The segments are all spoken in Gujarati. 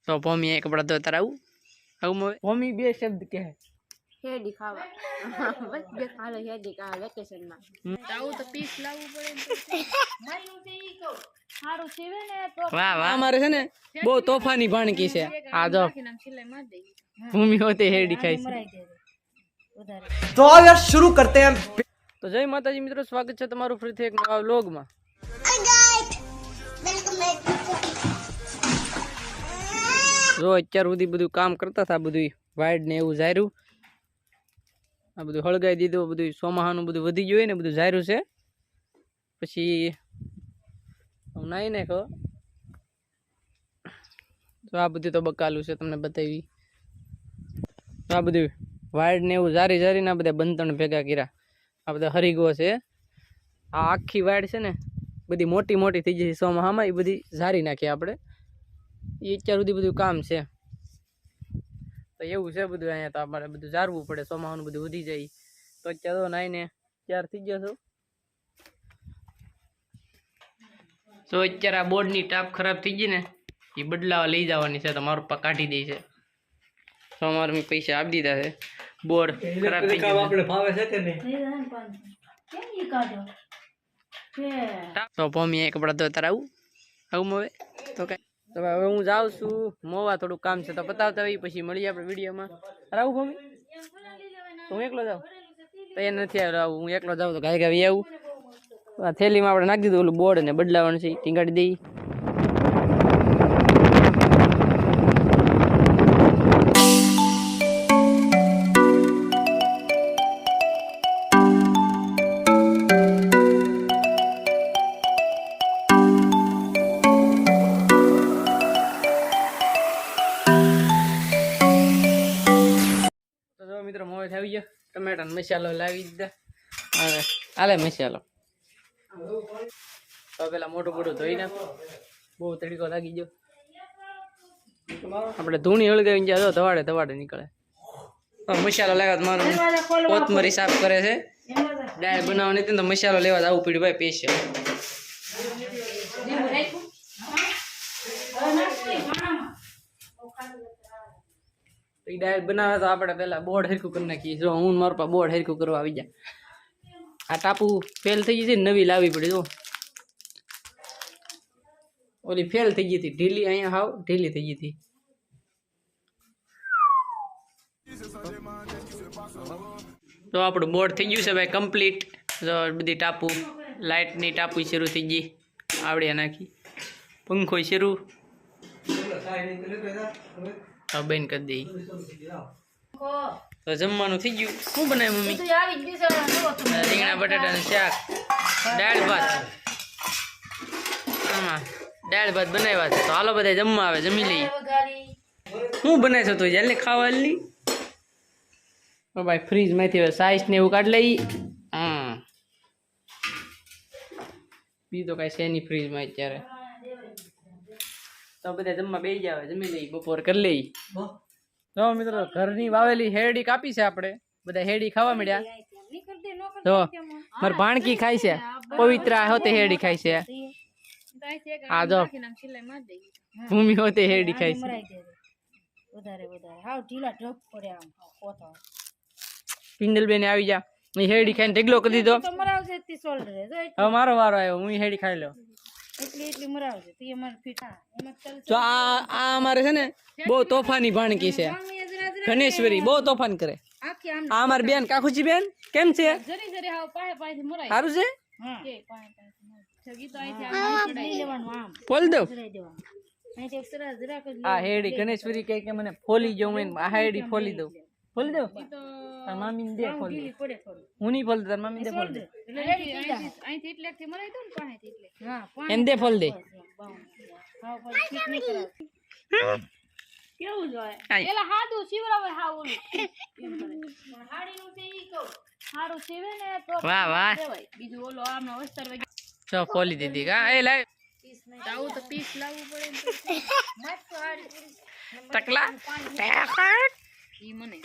તો ભૂમિ કપડા ધોતા આવું આવું ભૂમિ બે શબ્દ કહે હેડી ખાવા બસ બે ખાલે હેડી ખાવા વેકેશન માં આવું તો પીસ લાવવું પડે મારું છે ઈ કહું સારું સીવે ને તો વાહ વાહ અમારે છે ને બહુ તોફાની ભાણકી છે આ જો સિલાઈ માર દે ભૂમિ હોતે હેડી ખાઈ છે तो आओ यार शुरू करते हैं। તો જય માતાજી મિત્રો, સ્વાગત છે તમારું ફરીથી એક નવા વ્લોગમાં। જો અત્યાર સુધી બધું કામ કરતા હતા, બધું વાઇડ ને એવું જાર્યું, આ બધું હળગાઈ દીધું, બધું સોમાહાનું બધું વધી ગયું ને બધું જાર્યું છે। પછી નાઈ નાખો તો આ બધું તો બકાલું છે, તમને બતાવી। આ બધું વાઇડ ને એવું જારી જારીને આ બધા બંધણ ભેગા કર્યા, આ બધા હરીગો છે। આ આખી વાઇડ છે ને બધી મોટી મોટી થઈ જશે સોમાહામાં, એ બધી જારી નાખીએ આપણે, એ અત્યાર સુધી બધું કામ છે। તો એવું છે બધું, અહીંયા તો આપણે બધું જારવું પડે, સોમાહાનું બધું વધી જાય। તો અત્યારે તો નાઈને તૈયાર થઈ ગયો છો। તો અત્યારે આ બોર્ડની ટાપ ખરાબ થઈ ગઈ ને, એ બદલાવા લઈ જવાની છે, તો મારું પપ્પા કાઢી દે છે। તો અમારે મેં પૈસા આપી દીધા છે, બોર્ડ ખરાબ થઈ ગયું આપણે ભાવે છે કે નહીં। તો ભૂમિ કપડા ધોતા આવું આવું હવે તો કઈ તો હવે હું જાઉં છું મોવા, થોડું કામ છે તો પતાવતા હોય, પછી મળીએ આપણે વિડીયોમાં। આવું ભૂમિ તો હું એકલો જાઉં તો એ નથી આવ્યો, હું એકલો જાઉં તો ગાય ગાવી આવું। આ થેલીમાં આપણે નાખી દીધું ઓલું બોર્ડ ને બદલાવાનું છે, ટીંગાડી દઈ। મિત્રો મોવે આવી ગયો, ટમેટા મસાલો લાવી દીધા, હવે હાલે મસાલો। તો પેલા મોટું મોટું ધોઈ નાખો, બહુ તડકો લાગી ગયો, આપણે ધૂણી હળગાવી ગયા ધવાડે ધવાડે નીકળે। તો મસાલો લેવા મારું કોથમરી સાફ કરે છે, દાળ બનાવવાની હતી તો મસાલો લેવા જવું પડ્યું ભાઈ સ્પેશિયલ। એ દાળ બનાવે તો આપણે પેલા બોર્ડ હરખું કરી નાખીએ। જો હું મારા પા બોર્ડ હરખું કરવા આવી જાય, આ ટાપુ ફેલ થઈ ગઈ છે, નવી લાવવી પડી। જો ઓલી ફેલ થઈ ગઈ હતી, ઢીલી, અહીંયા હાવ ઢીલી થઈ ગઈ હતી। તો આપણું બોર્ડ થઈ ગયું છે ભાઈ કમ્પ્લીટ। જો બધી ટાપુ, લાઇટની ટાપુ શરૂ થઈ ગઈ, આવડે નાખી, પંખો શરૂ બેન કરી દઈ। તો જમવાનું થઈ ગયું, શું બનાવ્યું મમ્મી? રીંગણા બટાટાનું શાક, દાળ ભાત, આમાં દાળ ભાત બનાવ્યા છે। તો હાલો બધા જમવા આવે, જમી લઈએ। શું બનાવે છે તો જલ્દી ખાવા લી ભાઈ, ફ્રીજ માંથી હવે સાઈઝ ને એવું કાઢ લઈ। હા બીજું તો કઈ છે નહીં ફ્રીજમાં અત્યારે, તો બધા જમવા બેસી જાવ, જમી લઈ, બપોર કરી લઈ। જો મિત્રો ઘરની વાવેલી હેરડી કાપી છે આપણે, બધા હેરડી ખાવા મળ્યા। જો મારી ભાણકી ખાય છે, પવિત્રા હોતે હેરડી ખાય છે। આ જો ભૂમિ હોતે હેરડી ખાય છે। પિંડલ બેન આવી જા, હેરડી ખાઈને ઢગલો કરી દીધો। હવે મારો વારો આવ્યો, હું હેરડી ખાઈ લઉં। તો આ અમારે છે ને બહુ તોફાની ભાણકી છે, ગણેશ્વરી, બહુ તોફાન કરે। આ અમારી બેન કાકુજી બેન કેમ છે? સારું છે, ફોલ દો। આ હેડી ગણેશ્વરી કહે કે મને ફોલી જાઉં, આ હેડી ફોલી દઉં, ફોલી દઉં તાર મામી દે, ફોલ દે, હું નહીં ફોલ દે, તાર મામી દે ફોલ દે, એમ દે ફોલ દે। કેવું જોઈએ એલા હાડું શિવરાવે હા ઓલું હાડીનું છે ઈ કહું હાડું શિવે ને તો વાહ વાહ, બીજું ઓલો આમનો વસ્તર વગેરે જો ફોલી દીધી કા એ લાવ આવું તો પીસ લાવવું પડે મસ્ત હાડી ટકલા ઈ મને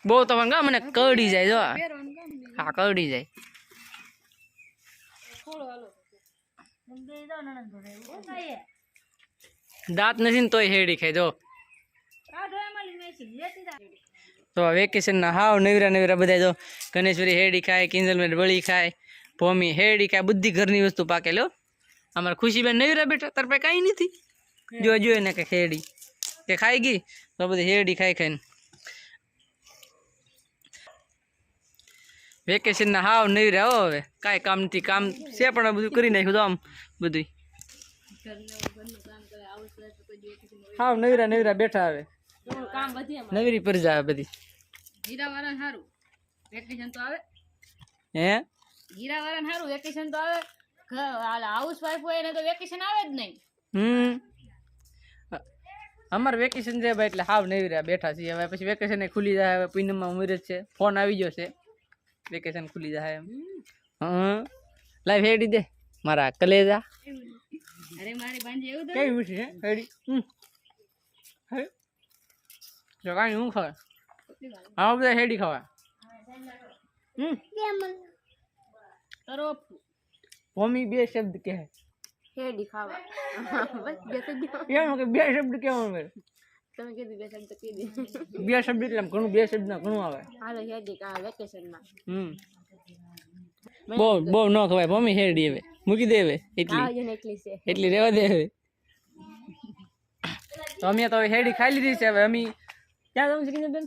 બહુ તો મને કરડી જાય। જો હા કરડી જાય, થોડો હાલો બે દો નણંદ ભરે દાંત નથી ને તોય હેડી ખાય જો. તો વેકેશનના હાવ નવીરા નવીરા બધા જો ગણેશ્વરી હેડી ખાય, કિંજલમેર બળી ખાય, ભૂમિ હેડી ખાય, બધી ઘરની વસ્તુ પાકે લો. અમારા ખુશીબેન નવીરા બેઠા તાર પાસે કાંઈ નથી. જોઈ ને કે હેડી કે ખાઈ ગઈ તો બધી હેડી ખાઈ ખાઈને વેકેશનના હાવ નવીરા હો. હવે કાંઈ કામ નથી, કામ છે પણ બધું કરી નાખ્યું તો આમ બધું હાવ નવીરા નવીરા બેઠા. હવે કામ બધી નવીરી પર જાય બધી. હીરાવાળાને સારું વેકેશન તો આવે, હે હીરાવાળાને સારું વેકેશન તો આવે. હાઉસ વાઈફ હોય એને તો વેકેશન આવે જ નહીં. અમારે વેકેશન છે ભાઈ એટલે હાવ નવીરા બેઠા છીએ. હવે પછી વેકેશન ખુલી જાય. હવે પૂનમમાં ઉમેર જ છે, ફોન આવી ગયો છે, વેકેશન ખુલી જાય એમ. લાઈવ હેડી દે મારા કલેજા. અરે મારી બાંજી એવું કઈ મીઠી હે હેડી. જો કાંઈ હું ખાવા હા બધા હેડી ખાવા. તરફ મમ્મી બે શબ્દ કહે હેડી ખાવા. બસ બે શબ્દ એમ કે બે શબ્દ કેવું મેં તમે કીધું બે શબ્દ કીધી. બે શબ્દ એટલે આમ ઘણું બે શબ્દ ના ઘણું આવે. હાલો હેડી કા વેકેશનમાં બહુ બહુ ન ખવાય મમ્મી હેડી. હવે મૂકી દે હવે એટલી આવજે એકલી છે એટલી રહેવા દે. હવે તો અમે તો હવે હેડી ખાઈ લીધી છે. હવે અમે ક્યાં જવું છે કિંજલબેન?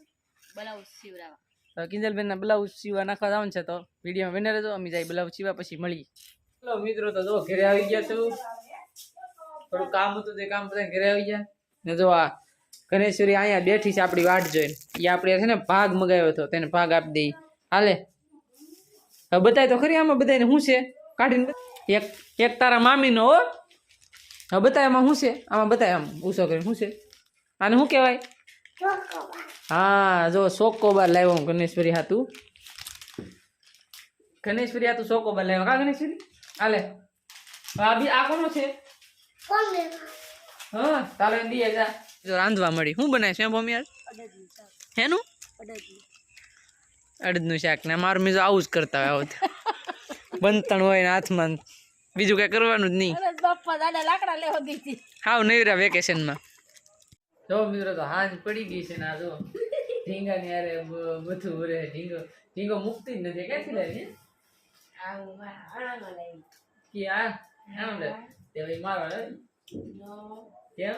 બ્લાઉઝ સીવડાવવા. તો કિંજલબેનના બ્લાઉઝ સીવા નાખવા જવાનું છે. તો વિડીયોમાં બને રહેજો. અમે જાય બ્લાઉઝ સીવા પછી મળીએ. ચલો મિત્રો તો જો ઘરે આવી ગયા છું. થોડું કામ હતું તે કામ બધા ઘરે આવી ગયા ને જો આ ગણેશ્વરી અહીંયા બેઠી છે આપણી વાટ જોઈને. એ આપણે છે ને ભાગ મગાવ્યો હતો તેને ભાગ આપી દઈ. હાલે હવે બતાય તો ખરી આમાં બધાને શું છે કાઢીને. એક તારા મામીનો હો. હવે બતાય આમાં શું છે. આમાં બતાય આમ ઉસો કરીને શું છે. આને શું કહેવાય? હા જો ચોકોબાર લાવ્યો હું ગણેશ્વરી હાતું. ગણેશ્વરી હાતું ચોકોબાર લાવ્યો કા ગણેશ્વરી. હાલે આ કોનો છે? હા તાલે દીએ જા. જો રાંધવા મળી. શું બનાય છે મમ્મી યાર? હેનું? અડદનું શાક ને મારું મીજો આવું જ કરતા હોય. આવું બંતણ હોય ને હાથમાં બીજું કઈ કરવાનું જ નહીં. બાપા દાદા લાકડા લેવા દીધી. હાવ નવીરા વેકેશનમાં. જો મિત્રો તો હાંજ પડી ગઈ છે ને આ જો ઢીંગા ની યારે બધું ઉરે. ઢીંગો મુકતી જ નથી. ક્યાંથી લાવી કે આ આમ લે તે ભાઈ મારો કેમ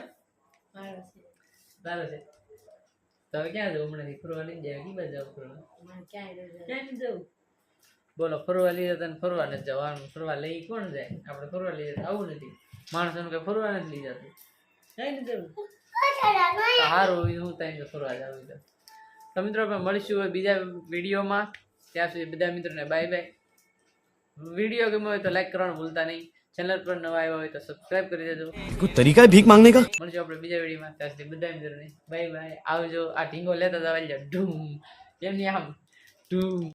તારો છે. તો હવે ક્યાં જવું હમણાંથી? ફરવા લઈ જાય કી બાજુ જવું? ફરવા ક્યાં જવું બોલો? ફરવા લઈ જતા ફરવા નથી જવાનું. ફરવા લઈ કોણ જાય? આપણે ફરવા લઈ જતા આવું નથી. માણસોને કઈ ફરવા નથી લઈ જતું. કઈ નથી જવું સારું હું ત્યાં ફરવા જાઉં. તો મિત્રો આપણે મળીશું હવે બીજા વિડીયોમાં. ત્યાં સુધી બધા મિત્રોને બાય બાય. વિડીયો ગમ્યો હોય તો લાઈક કરવાનું ભૂલતા નહીં. ચેનલ પર નવા આવ્યા હોય તો સબસ્ક્રાઇબ કરી દેજો. કોઈ તરીકા ભીખ માંગને કા? મળીશું આપણે બીજા વિડીયોમાં. ત્યાં સુધી બધા મિત્રોને બાય બાય. આવજો. આ ઢીંગો લેતા જવા ઢૂમ એમની આમ ઢૂમ.